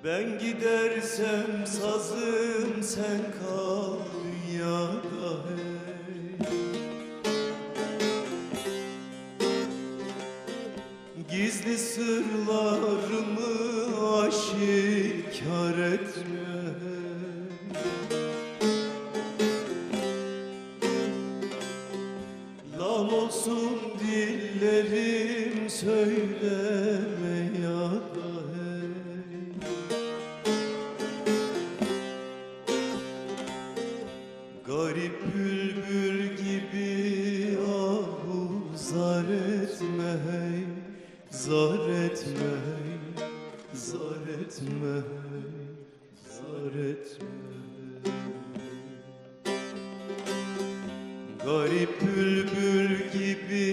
Ben gidersem sazım, sen kal dünyada hey. Gizli sırlarımı aşikar etme hey. Lal olsun dillerim, söyleme ya da hey. Garip bülbül gibi ahu zar etme hey, zar etme hey, zar etme hey, zar etme hey. Garip bülbül gibi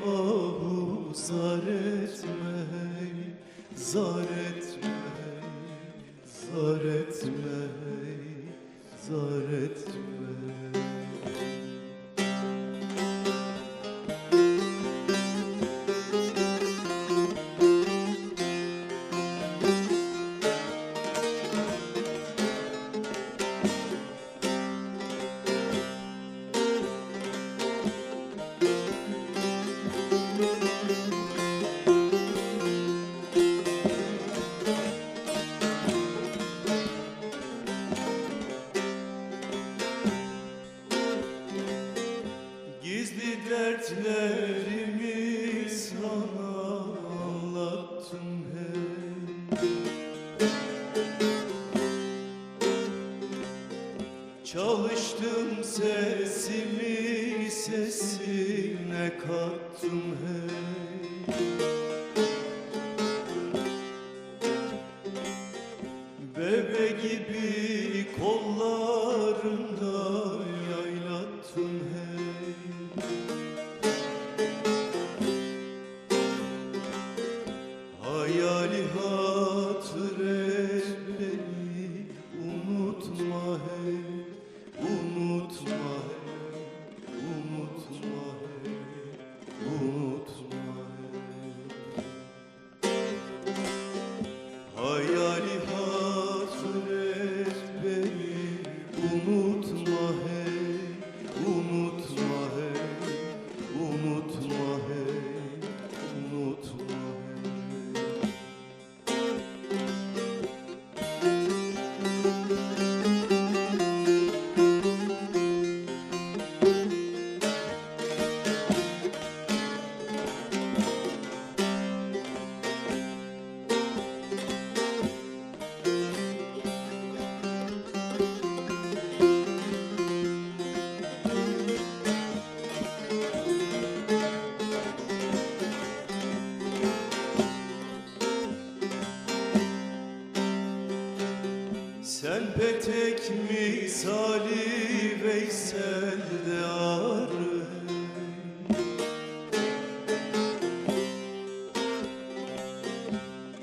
ahu zar etme hey, zar etme hey, zar etme hey, zar etme. Gizli dertlerimi sana anlattım hey. Çalıştım sesimi sesine kattım hey. Bebe gibi kollarında yaylattım hey. Hayali hatır et beni, unutma hey, unutma hey, unutma hey, unutma hey. Hayali hatır et beni, unutma hey, unutma hey, unutma hey, unutma hey. Sen petek misali Veysel'de arı,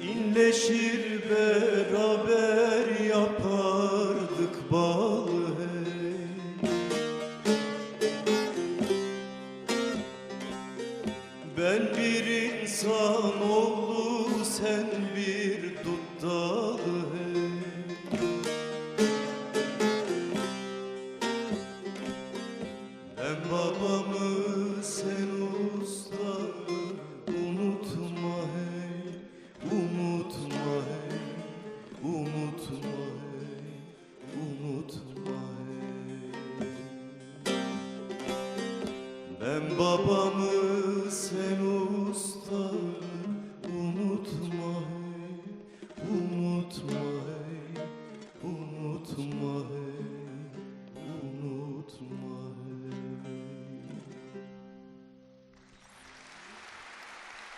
İnleşir beraber yapardık balı hey. Ben bir insan oğlu, sen bir dut dalı hey. Ben babamı, sen ustanı unutma hey, unutma hey, unutma hey, unutma hey. Ben babamı,